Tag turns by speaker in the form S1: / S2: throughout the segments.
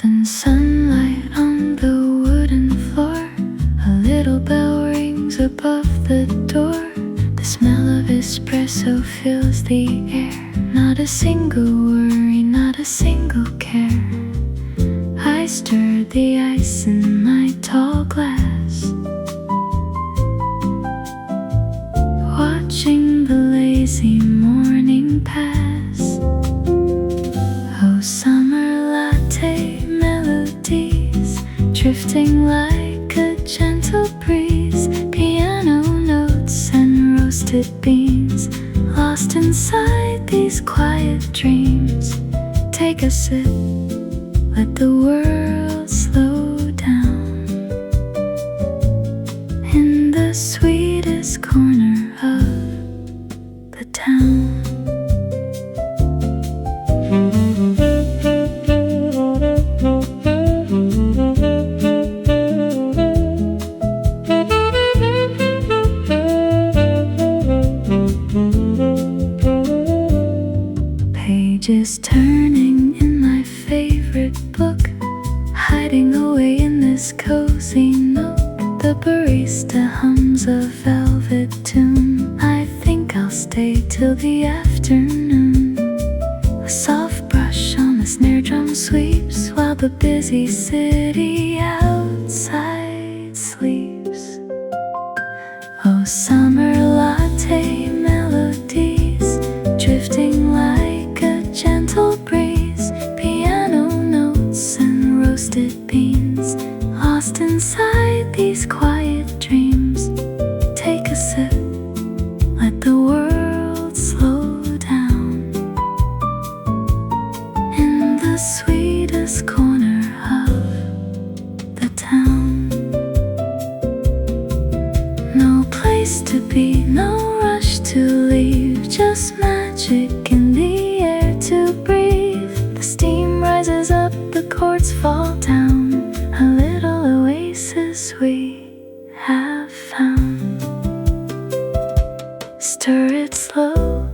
S1: Golden sunlight on the wooden floor. A little bell rings above the door. The smell of espresso fills the air. Not a single worry, not a single care. I stir the ice in my tall glass, watching the lazy morning pass. Oh, summer latte melodies, drifting like a gentle breeze. Piano notes and roasted beans, lost inside these quiet dreams. Take a sip, let the world slow down. In the sweetest corner of the town. Pages turning in my favorite book, hiding away in this cozy nook. The barista hums a velvet tune. I think I'll stay till the afternoon. A soft brush on the snare drum sweeps, while the busy city outside sleeps. Oh, summer latte melodies, drifting like a gentle breeze. Piano notes and roasted beans, lost inside these quiet dreams. Take a sip, let the world slow down. In the sweetest corner of the town. No place to be, no rush to leave, just magic in the air to breathe. The steam rises up, the chords fall down. A little oasis we have found. Stir it slow,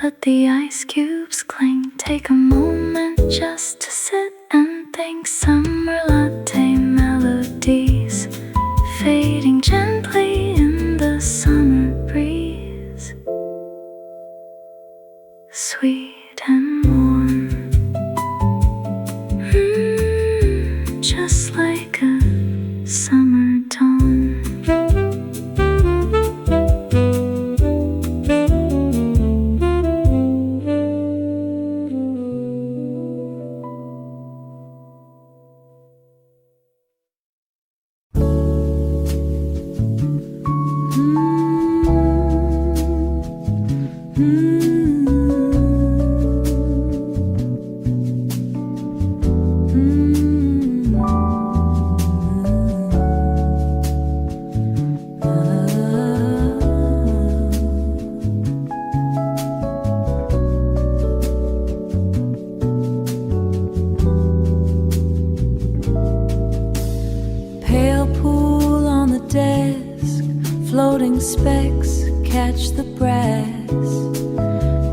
S1: let the ice cubes cling. Take a moment just to sit and think. Summer latte melodies, fading gently in the summer breeze. Sweet and warm, just like a summer dawn.
S2: Floating specks catch the brass,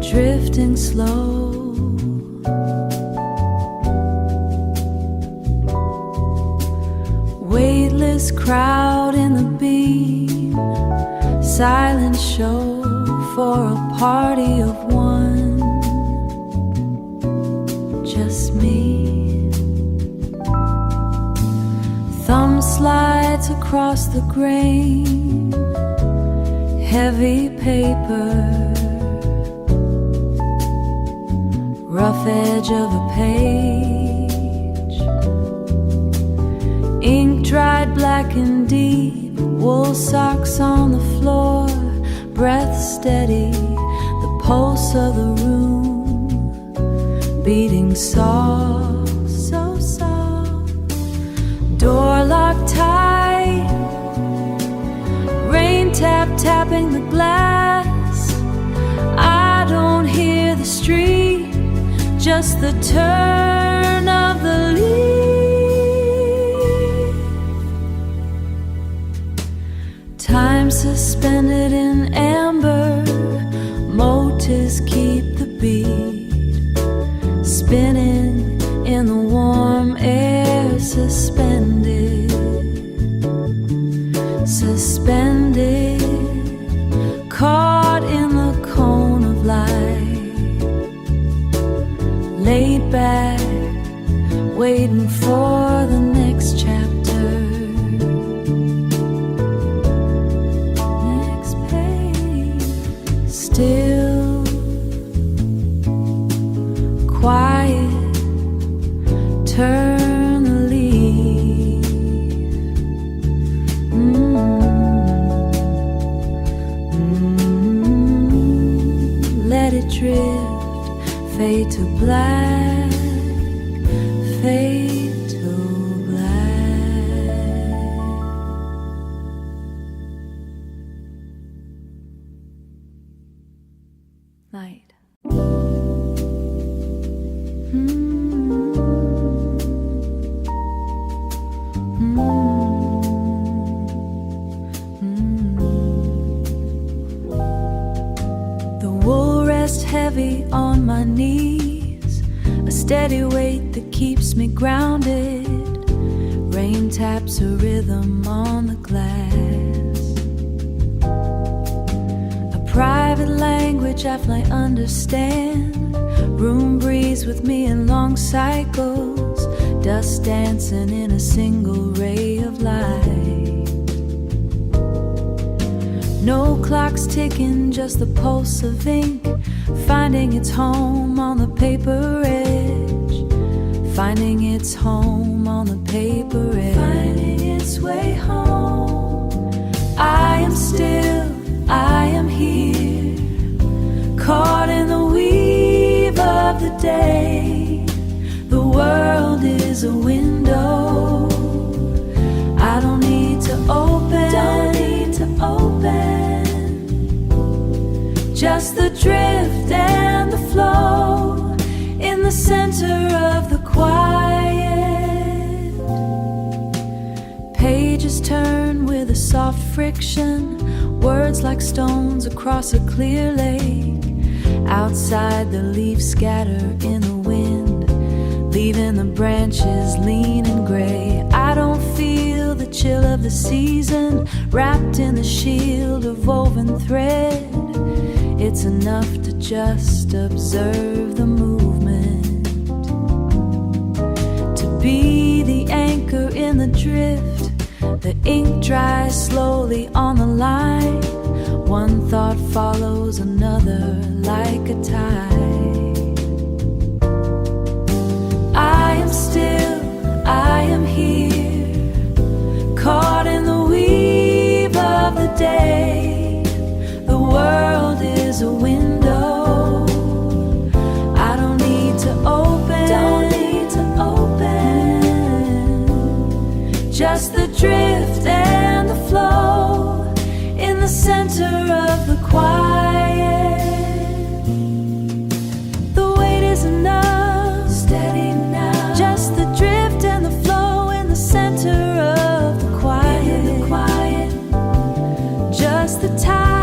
S2: drifting slow. Weightless crowd in the beam, silent show for a party of one. Just me. Thumb slides across the grain, heavy paper, rough edge of a page. Ink dried black and deep, wool socks on the floor, breath steady, the pulse of the room beating soft, so soft. Door locked tight, rain tapping the glass. I don't hear the street, just the turn of the leaf. Time suspended in amber, motives keep the beat spinning in the warm air. suspended, suspended, caught in the cone of light, laid back, waiting for the next chapter, next page. Still, quiet, turn the leaf. Let it drift, fade to black, fade to black. Light. The wool rests heavy on my knees, a steady weight that keeps me grounded. Rain taps a rhythm on the glass, a private language I fly understand. Room breeze with me in long cycles, dust dancing in a single ray of light. No clocks ticking, just the pulse of ink, finding its home on the paper edge, finding its home on the paper edge, finding its way home. I am still, I am here, caught in the weave of the day. The world is a window I don't need to open, don't need to open. Just the drift and the flow in the center of the quiet. Pages turn with a soft friction, words like stones across a clear lake. Outside the leaves scatter in the wind, leaving the branches lean and gray. I don't feel the chill of the season, wrapped in the shield of woven thread. It's enough to just observe the movement, to be the anchor in the drift. The ink dries slowly on the line, one thought follows another like a tide. I am still, I am here, caught in the weave of the day. The world is a window I don't need to open, don't need to open. Just the drift and the flow in the center of the quiet. The weight is enough, steady now. Just the drift and the flow in the center of the quiet, in the quiet. Just the tide.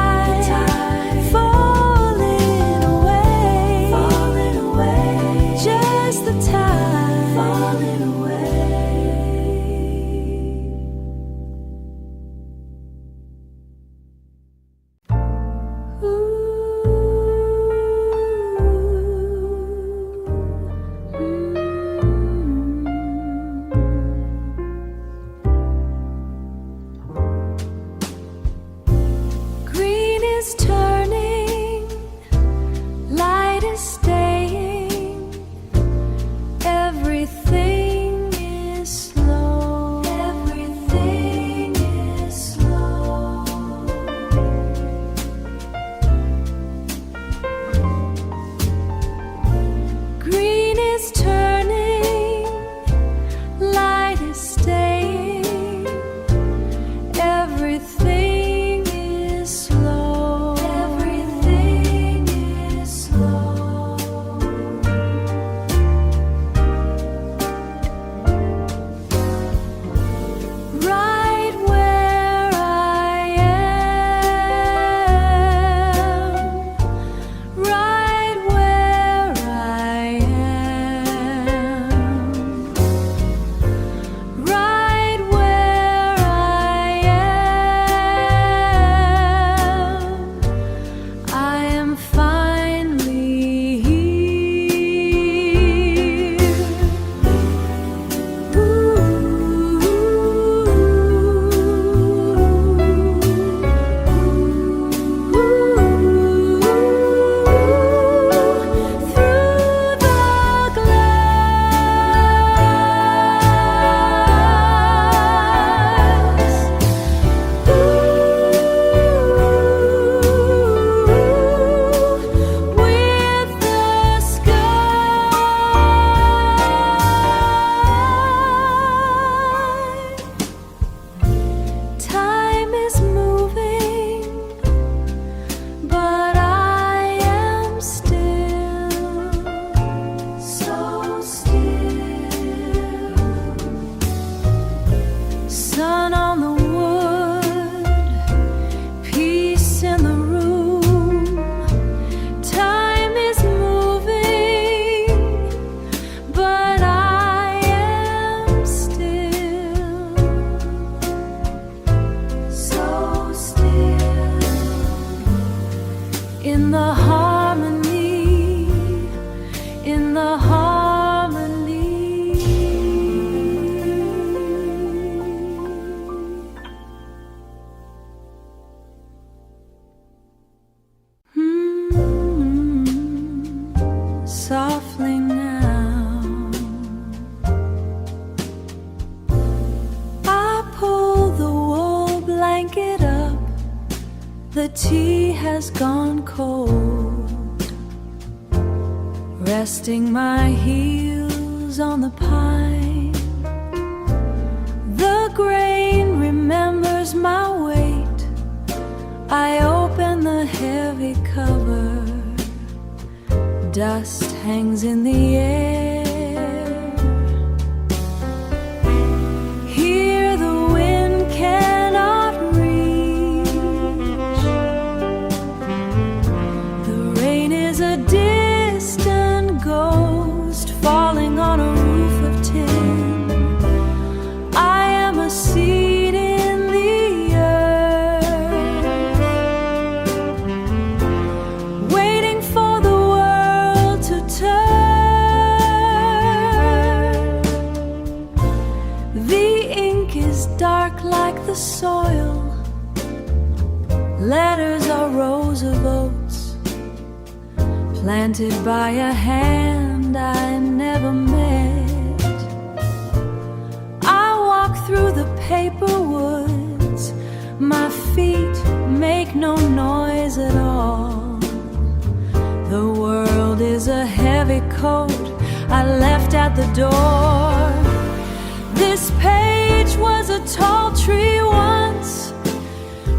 S2: The tea has gone cold, resting my heels on the pine. The grain remembers my weight. I open the heavy cover. Dust hangs in the air. Here the wind cannot reach. The rain is a distant ghost falling on a roof of tin. I am a seed in the earth, waiting for the world to turn. The ink is dark like the soil. Letters are rows of oats, planted by a hand I never met. I walk through the paper woods. My feet make no noise at all. The world is a heavy coat I left at the door. This page was a tall tree once,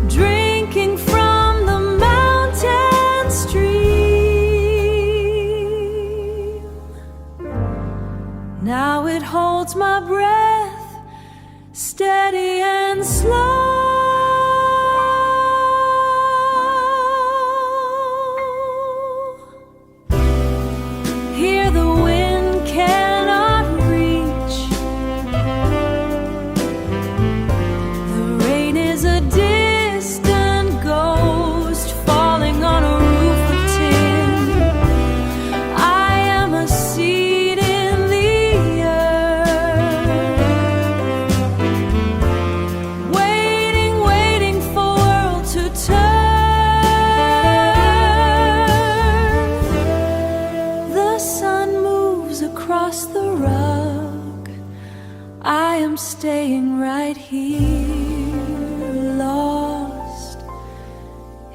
S2: drinking from the mountain stream. Now it holds my breath, steady and slow. Here the wind cannot reach. The rain is a distant ghost falling on a roof of tin. I am a seed in the earth, waiting, waiting for world to turn. The sun moves across the rug. I am staying right here, lost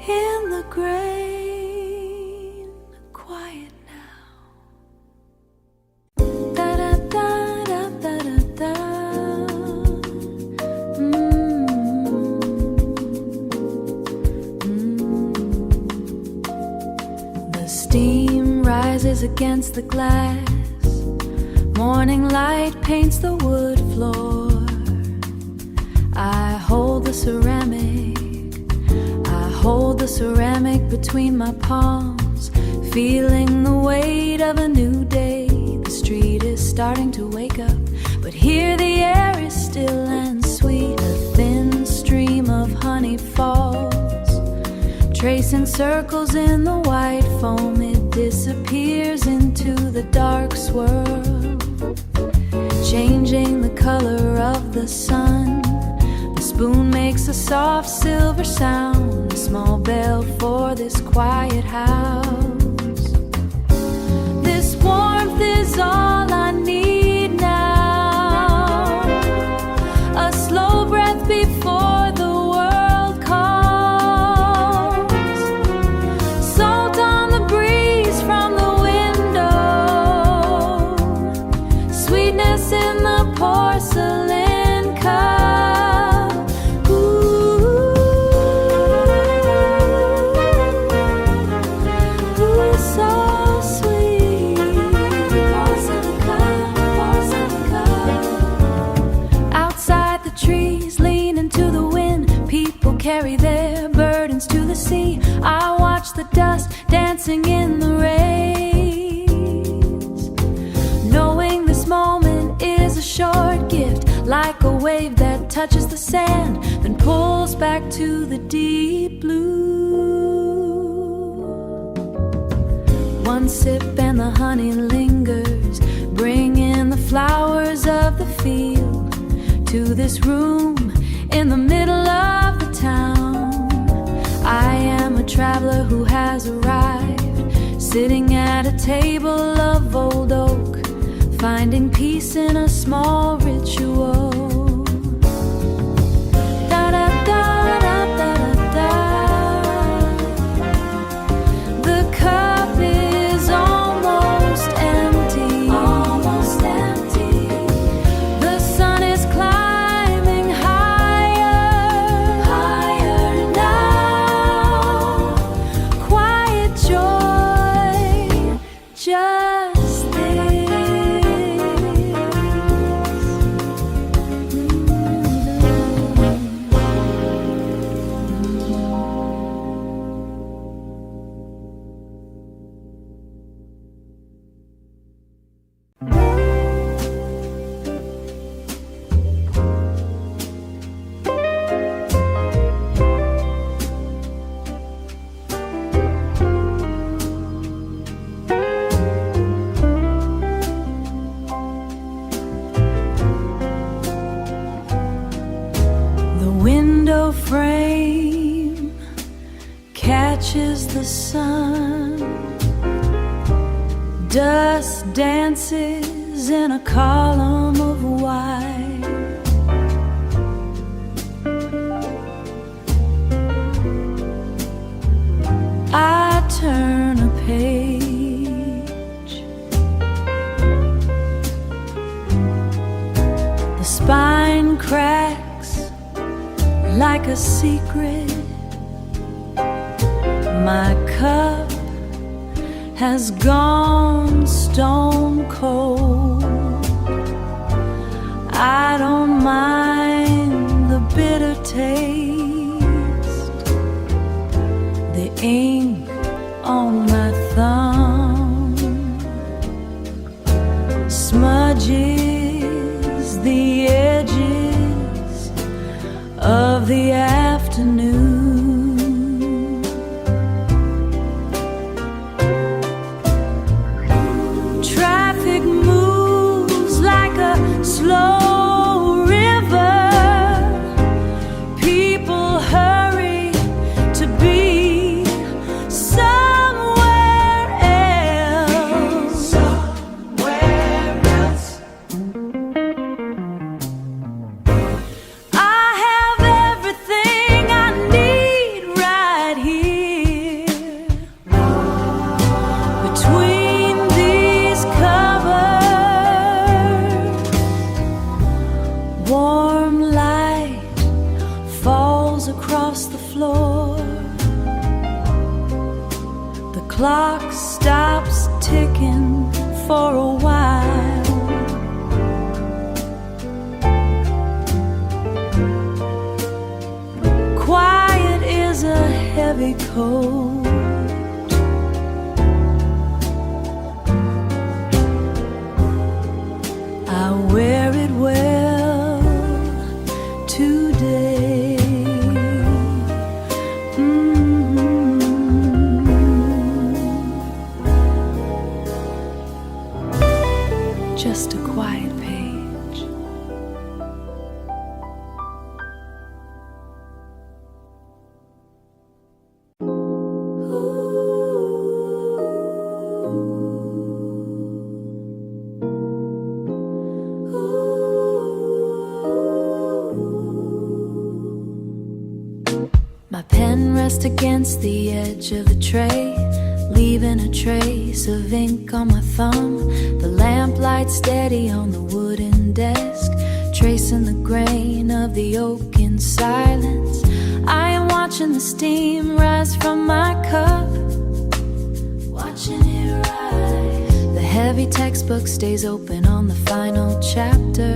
S2: in the grain, quiet now. Da da da da da da da. The steam rises against the glass. Morning light paints the wood floor. I hold the ceramic between my palms, feeling the weight of a new day. The street is starting to wake up, but here the air is still and sweet. A thin stream of honey falls, tracing circles in the white foam. It disappears into the dark swirl, changing the color of the sun. The spoon makes a soft silver sound, a small bell for this quiet house. This warmth is all I need now, a slow breath before the world calls. Salt on the breeze from the window, sweetness in the porcelain cup. Ooh, so sweet. Porcelain cup. Outside the trees lean into the wind. People carry their burdens to the sea. I watch the dust dancing in the rays, knowing this moment is a short gift, like a wave that touches the sand, then pulls back to the deep blue. One sip and the honey lingers, bringing the flowers of the field to this room in the middle of the town. I am a traveler who has arrived, sitting at a table of old oak, finding peace in a small ritual. Da da da da da da da. catches the sun. Dust dances in a column of white. I turn a page. The spine cracks like a secret. My cup has gone stone cold. I don't mind the bitter taste. The ink on my thumb smudges the edges of the afternoon. Traffic moves like a slow river. People hurry to be somewhere else. I have everything I need right here between these covers. Warm light falls across the floor. The clock stops ticking for a while. Quiet is a heavy coat. I wear it well today. Just a quiet page. My pen rests against the edge of the tray, leaving a trace of ink on my thumb. The lamplight steady on the wooden desk, tracing the grain of the oak in silence. I am watching the steam rise from my cup, watching it rise. The heavy textbook stays open on the final chapter,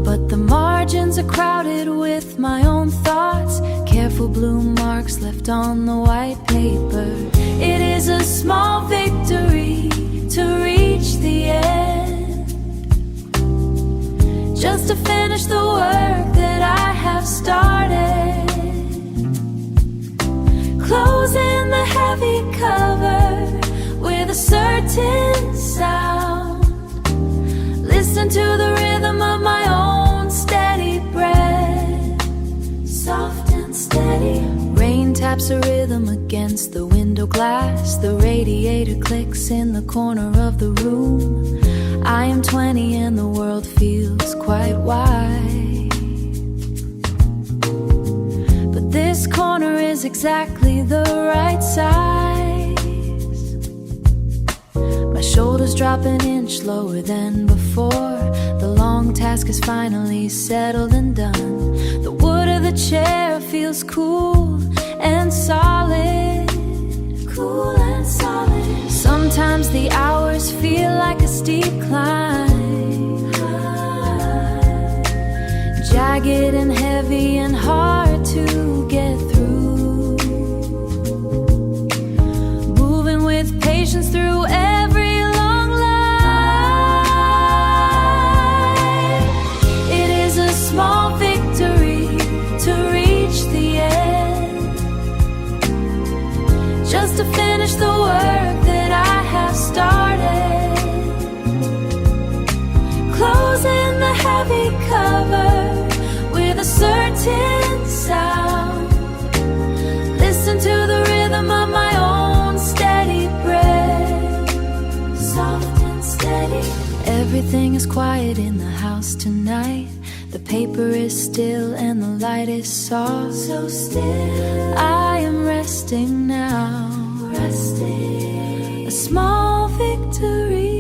S2: but the margins are crowded with my own thoughts, careful blue marks left on the white paper. It is a small victory to reach the end, just to finish the work that I have started. Closing the heavy cover with a certain sound, listen to the rhythm of my own steady breath, soft and steady. Rain taps a rhythm against the window glass. The radiator clicks in the corner of the room. I am 20 and the world feels quite wide, but this corner is exactly the right size. My shoulders drop an inch lower than before. The long task is finally settled and done. The wood of the chair feels cool and solid, cool and solid. Sometimes the hours feel like a steep climb, jagged and heavy and hard to get through. Moving with patience through every long line. It is a small victory to reach the end, just to finish the work that I have started. Closing the heavy cover with a certain sound, Everything is quiet in the house tonight. The paper is still and the light is soft. So still, I am resting now. Resting, a small victory.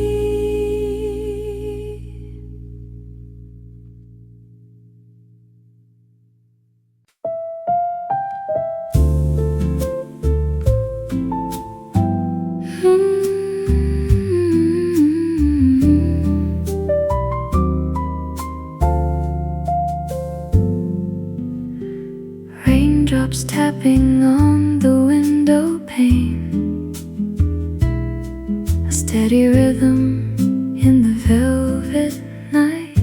S1: Raindrops tapping on the window pane, a steady rhythm in the velvet night.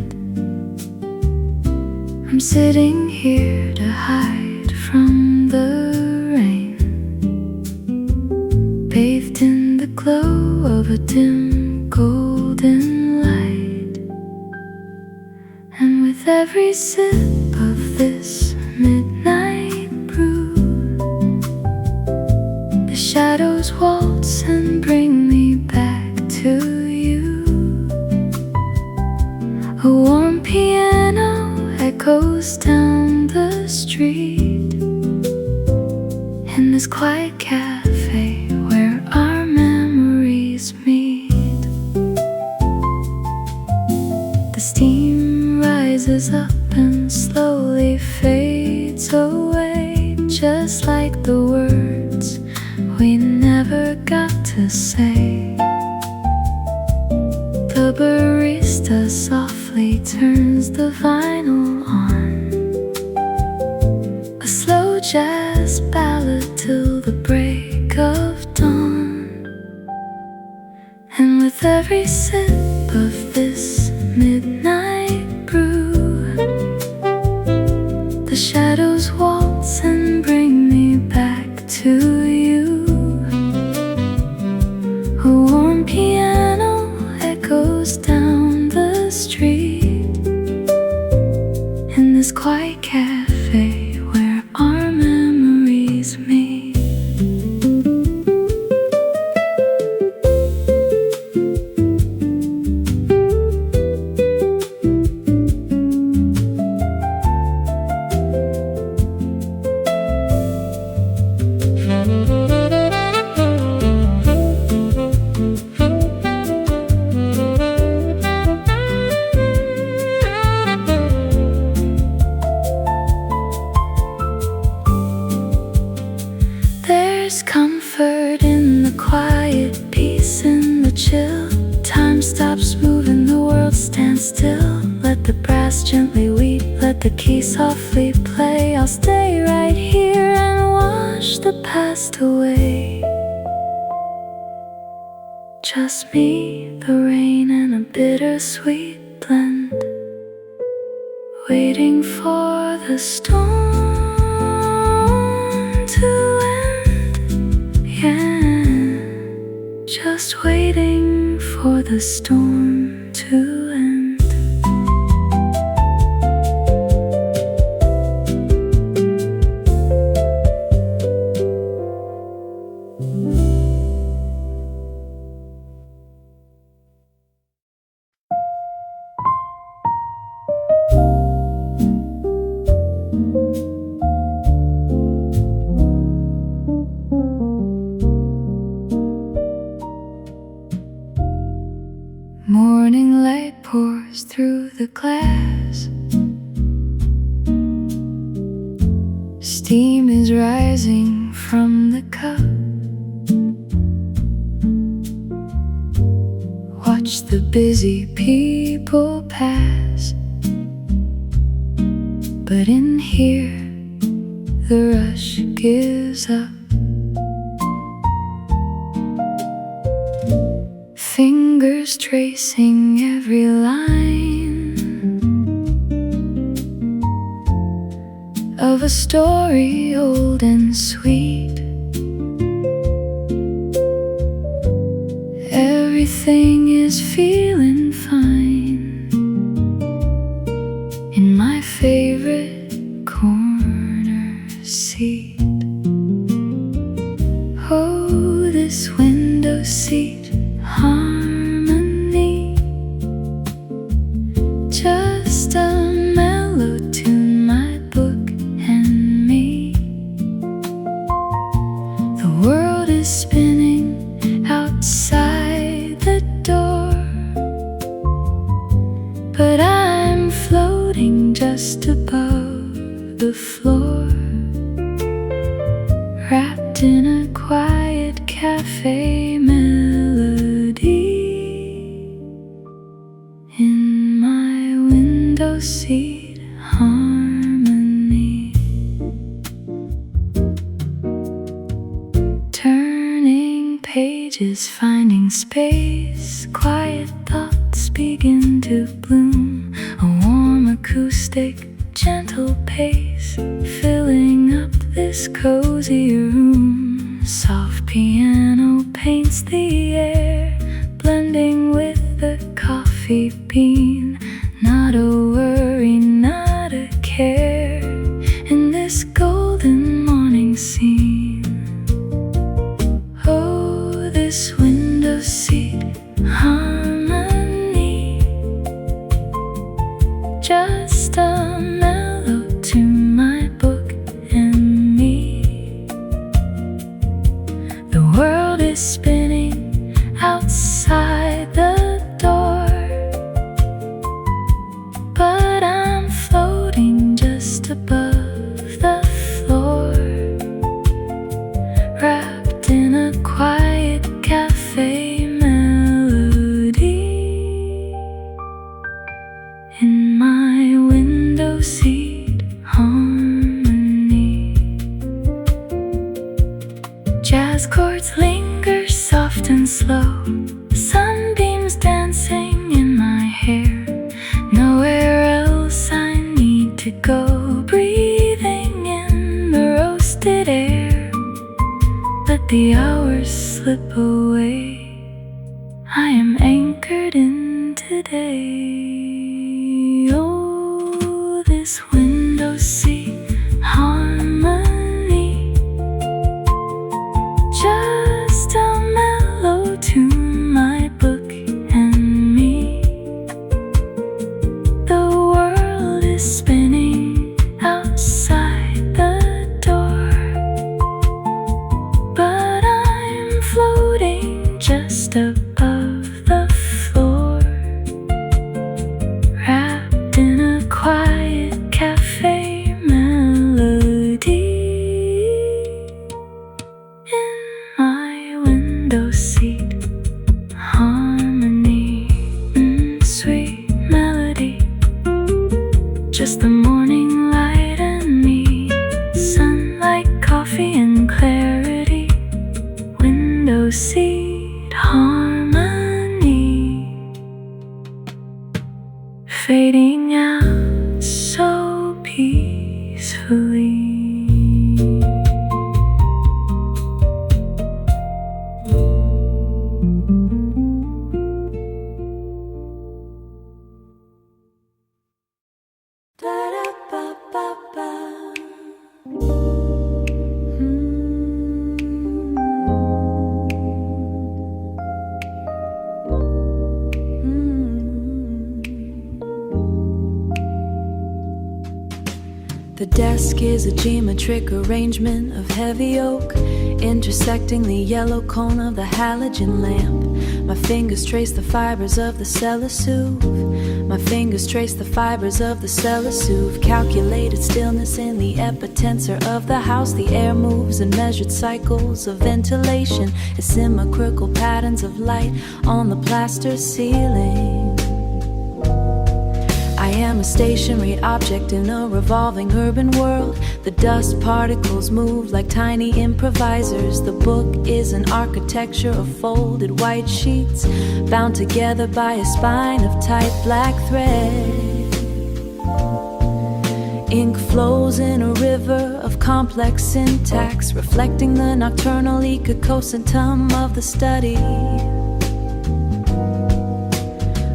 S1: I'm sitting here to hide from the rain, bathed in the glow of a dim golden light. And with every sip of this midnight brew, the shadows waltz and bring me back to you. A warm piano echoes down the street, in this quiet cafe where our memories meet. The steam rises up and slowly fades away, just like the words we never got to say. The barista softly turns the vinyl on, a slow jazz ballad till the break of dawn. And with every sip of this midnight brew, the shadows waltz and bring me back to you. A warm piano echoes down the street, in this quiet cafe where our memories meet. There's comfort in the quiet, peace in the chill. Time stops moving, the world stands still. Let the brass gently weep, let the key softly play. I'll stay right here and wash the past away. Just me, the rain, and a bittersweet blend, waiting for the storm to end. Yeah, just waiting for the storm to end. Morning light pours through the glass. Steam is rising from the cup. Watch the busy people pass, but in here the rush gives up. Fingers tracing every line of a story old and sweet. Everything is feeling fine in my favorite corner seat. Oh, this window seat harmony but I'm floating just above the floor, wrapped in a quiet cafe melody. In my window seat harmony, turning pages, finding space, quiet thoughts begin to bloom. A warm acoustic, gentle pace, filling up this cozy room. Soft piano paints the air, blending with the coffee bean. Not a worry, not a care, in this golden morning scene. Oh, this window seat harmony, just a mellow to my book and me. The world is spinning outside the door, but I'm floating just above the floor, wrapped in a quiet cafe melody. In my window seat harmony, jazz chords linger soft and slow, sunbeams dancing in my hair. Nowhere else I need to go, breathing in the roasted air. Let the hours slip away, I am anchored in today. Oh, this window seat harmony, just a mellow to my book and me. The world is spinning outside the door, but I'm floating just above the floor, wrapped in a quiet cafe melody. In my window seat harmony, sweet melody, just the morning light and me. Sunlight, coffee and clarity, window seat harmony, fading out so peacefully.
S2: Da-da-ba-ba-ba. The desk is a geometric arrangement of heavy oak, intersecting the yellow cone of the halogen lamp. My fingers trace the fibers of the cellosuve. My fingers trace the fibers of the cellosuve. Calculated stillness in the epitensor of the house. The air moves in measured cycles of ventilation, asymmetrical patterns of light on the plaster ceiling. I am a stationary object in a revolving urban world. The dust particles move like tiny improvisers. The book is an architecture of folded white sheets, bound together by a spine of tight black thread. Ink flows in a river of complex syntax, reflecting the nocturnal ecosystem of the study.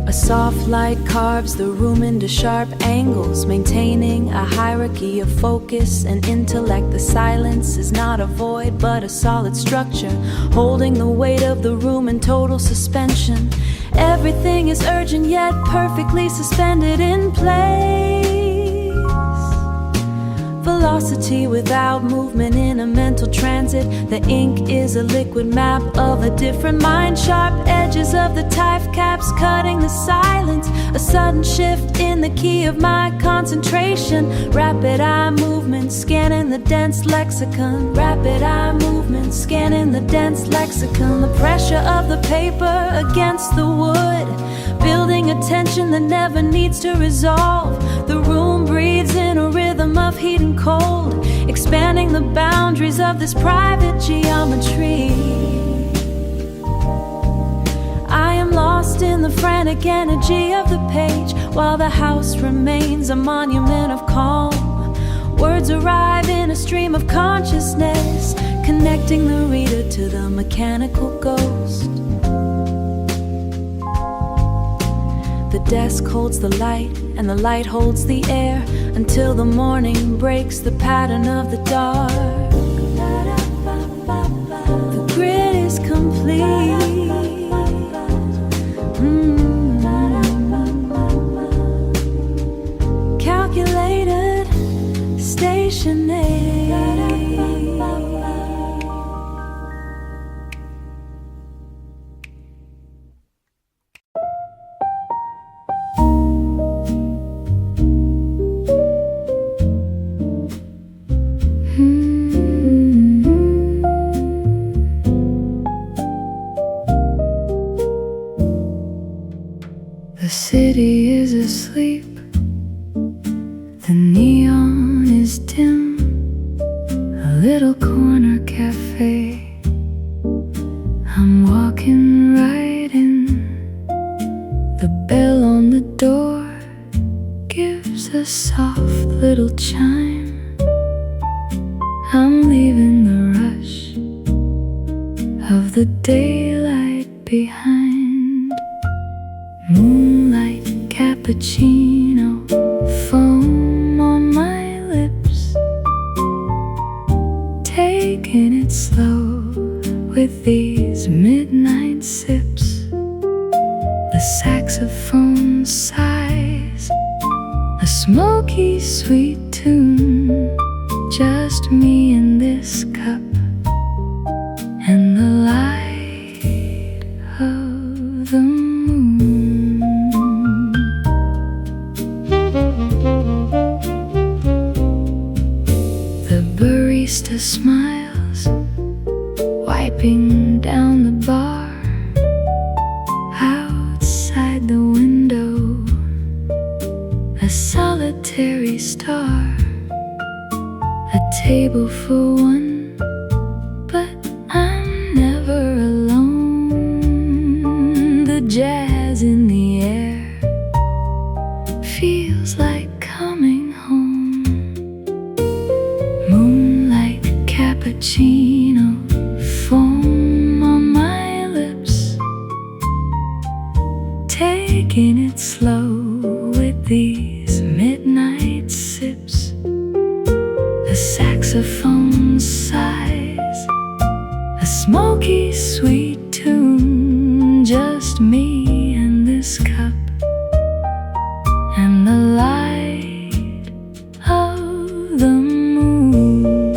S2: A soft light carves the room into sharp angles, maintaining a hierarchy of focus and intellect. The silence is not a void, but a solid structure, holding the weight of the room in total suspension. Everything is urgent yet perfectly suspended in place. velocity without movement in a mental transit. The ink is a liquid map of a different mind. Sharp edges of the type caps cutting the silence. A sudden shift in the key of my concentration. Rapid eye movement scanning the dense lexicon. Rapid eye movement scanning the dense lexicon. The pressure of the paper against the wood, building a tension that never needs to resolve. The room breathes in a rhythm of heat and cold, expanding the boundaries of this private geometry. I am lost in the frantic energy of the page, while the house remains a monument of calm. Words arrive in a stream of consciousness, connecting the reader to the mechanical ghost. The desk holds the light, and the light holds the air, until the morning breaks the pattern of the dark. The grid is complete. Calculated, stationary.
S1: The city is asleep, the neon is dim, a little corner cafe. I'm walking right in, the bell on the door gives a soft little chime. I'm leaving the rush of the daylight behind. Moonlight, cappuccino, foam on my lips, taking it slow with these midnight sips. The saxophone sighs, a smoky sweet tune, just me and this cup and the light of the moon. The barista smiles, wiping down the bar. Outside the window, a solitary star. A table for one, but I'm never alone. The jazz in the air feels like coming home. Moonlight, cappuccino, foam on my lips, taking it slow with these midnight sips. The saxophone sighs, a smoky sweet tune, just me and this cup and the light of the moon.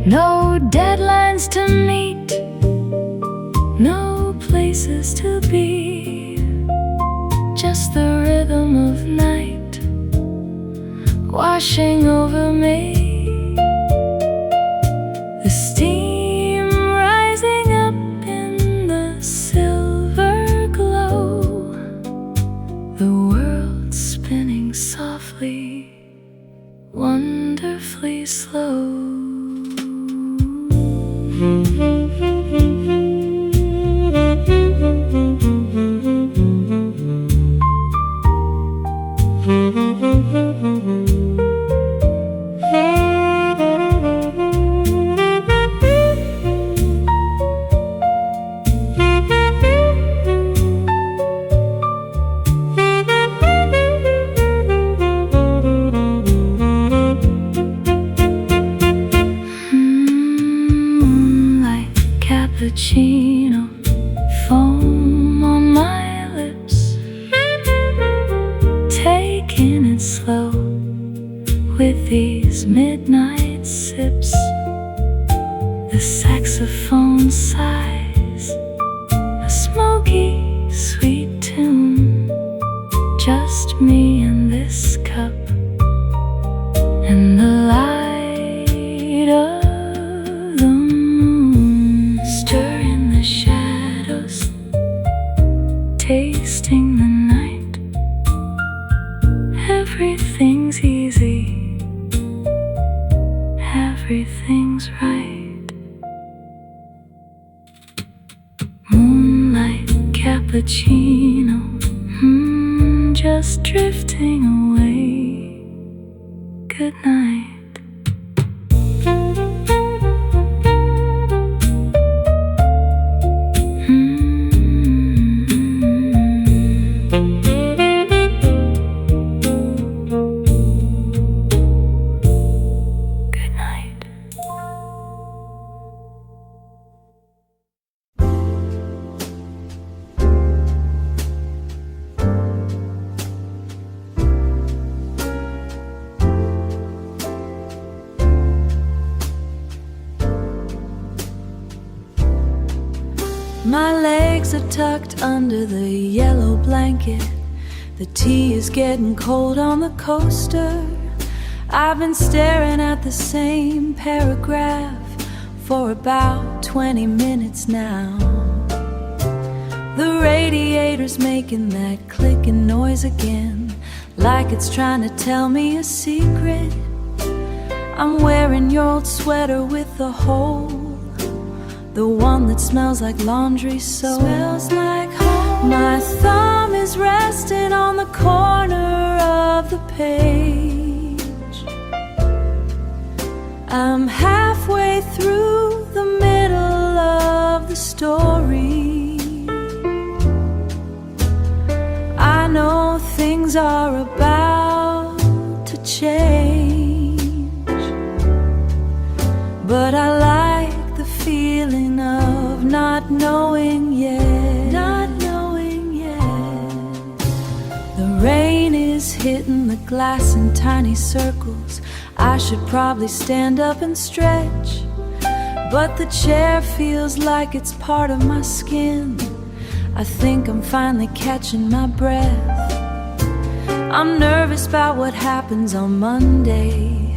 S1: No deadlines to meet, no places to be, just the rhythm of night washing over me. The steam rising up in the silver glow, the world spinning softly, wonderfully slow. as midnight sips, the saxophone sighs, a smoky, sweet tune. Just me and this cup, and the light of the moon. Stir in the shadows, tasting the night. Everything's easy, everything's right. Moonlight cappuccino, just drifting away. Good night.
S2: My legs are tucked under the yellow blanket. The tea is getting cold on the coaster. I've been staring at the same paragraph for about 20 minutes now. The radiator's making that clicking noise again, like it's trying to tell me a secret. I'm wearing your old sweater with the hole, the one that smells like laundry soap. Smells like home. My thumb is resting on the corner of the page. I'm halfway through the middle of the story. I know things are about to change, but I like the feeling of not knowing yet. Not knowing yet. The rain is hitting the glass in tiny circles. I should probably stand up and stretch, but the chair feels like it's part of my skin. I think I'm finally catching my breath. I'm nervous about what happens on Monday,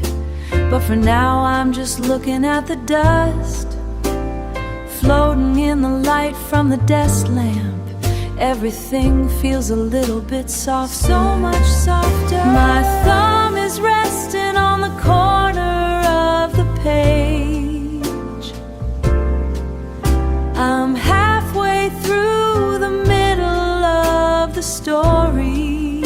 S2: but for now I'm just looking at the dust floating in the light from the desk lamp. Everything feels a little bit soft, so much softer. My thumb is resting on the corner of the page. I'm halfway through the middle of the story.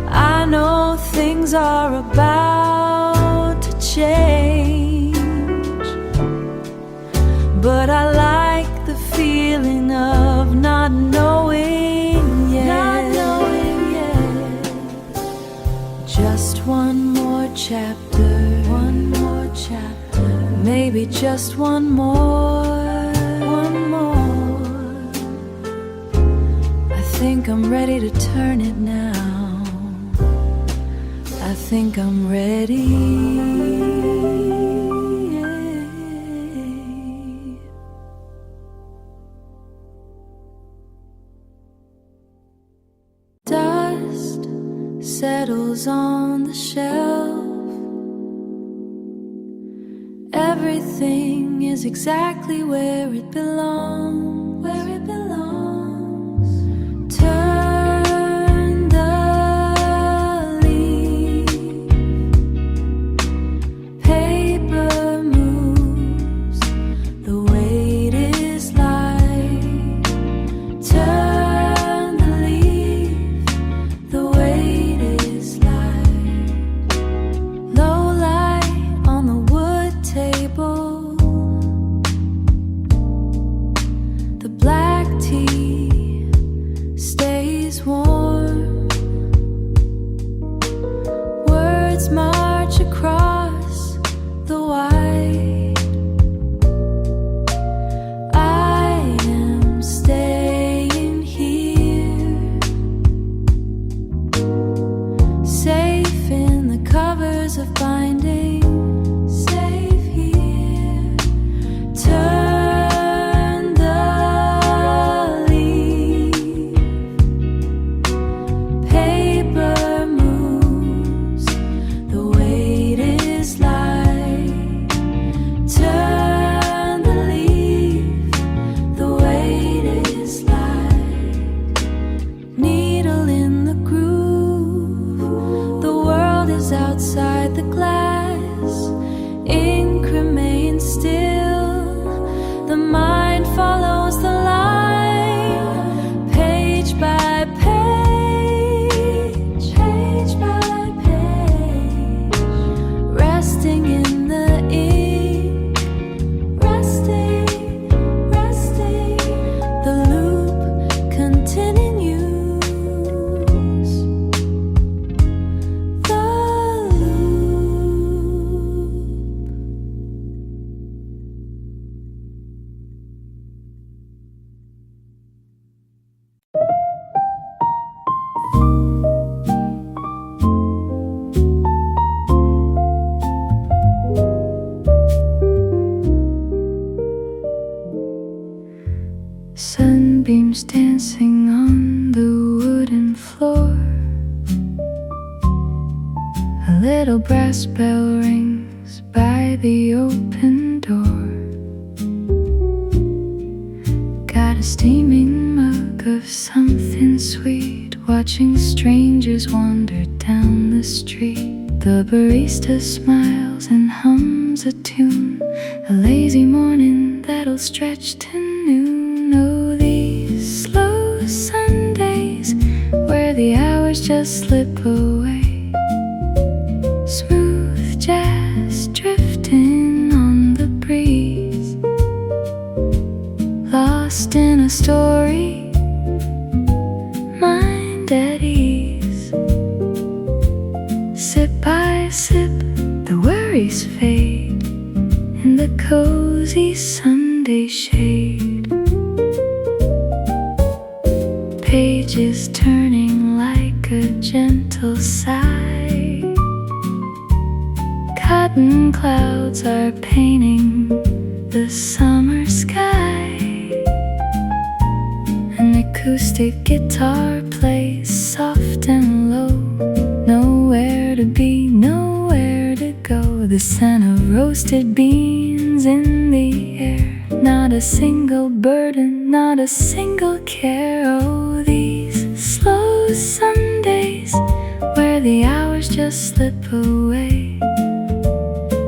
S2: I know things are about to change, but I like the feeling of not knowing yet. Not knowing yet. Just one more chapter. One more chapter. Maybe just one more. One more. I think I'm ready to turn it now. I think I'm ready. Dust settles on the shelf. Everything is exactly where it belongs. Where it belongs. Turn the leaf. Paper moves. The weight is light. Turn the leaf. The weight is light. Low light on the wood table. The
S1: dreams dancing on the wooden floor. A little brass bell rings by the open door. Got a steaming mug of something sweet, watching strangers wander down the street. The barista smiles and hums a tune, a lazy morning that'll stretch to noon. Oh, these slow Sundays where the hours just slip away. Smooth jazz drifting on the breeze, lost in a story, mind at ease. Sip by sip, the worries fade in the cozy Sunday shade. Pages turning like a gentle sigh. Cotton clouds are painting the summer sky. An acoustic guitar plays soft and low. Nowhere to be, nowhere to go. The scent of roasted beans in the air. Not a single burden, not a single care. Oh, these slow Sundays where the hours just slip away.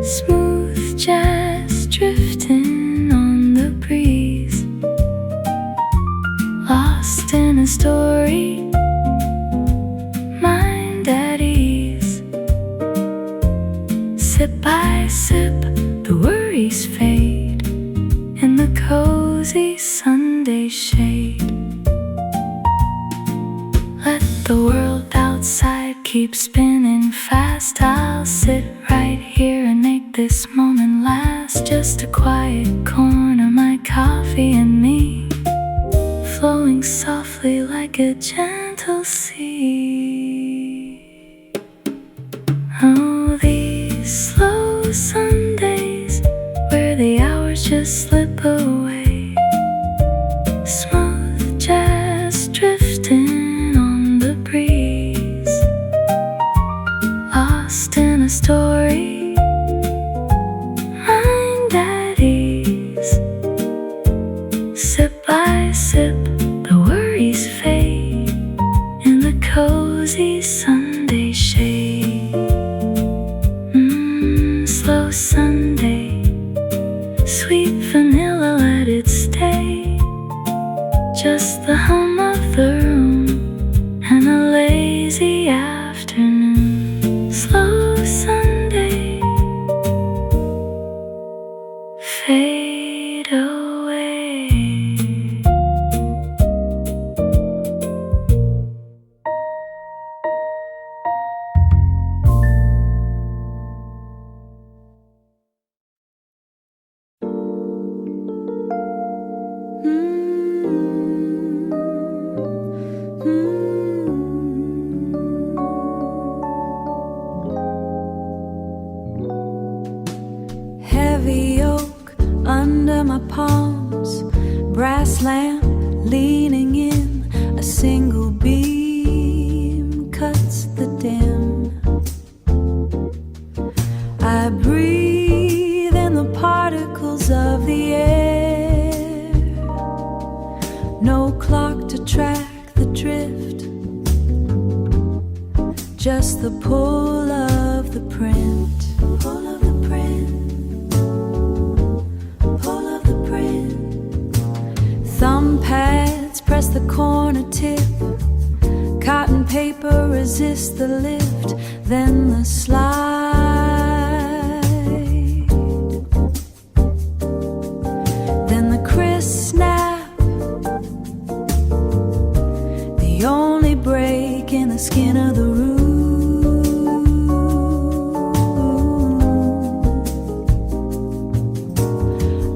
S1: Smooth jazz drifting on the breeze, lost in a story, mind at ease. Sip by sip, the worries fade in the cozy Sunday shade. Let the world outside keep spinning fast. I'll sit right here and make this moment last. Just a quiet corner, my coffee and me, flowing softly like a gentle sea. Oh, these slow Sundays where the hours just slip away. Smooth jazz drifting on the breeze, lost in a story, mind at ease. Sip by sip, the worries fade in the cozy Sunday shade. Slow Sunday, sweet vanilla, let it stay. Just the hum of the room and a lazy afternoon. Slow Sunday, fade away.
S2: Heavy oak under my palms, brass lamp leaning in, a single beam cuts the dim. I breathe in the particles of the air. No clock to track the drift, just the pull of the print. Pull of the print, pull of the print. Thumb pads press the corner tip. Cotton paper resists the lift, then the slide, then the crisp snap. The only break in the skin of the room.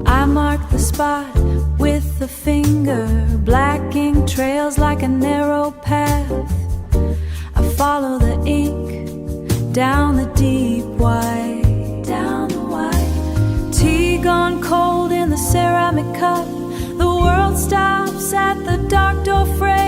S2: I mark the spot with the finger, black ink trails like a narrow path. I follow the ink down the deep white, down the white. Tea gone cold in the ceramic cup. The world stops at the dark door frame.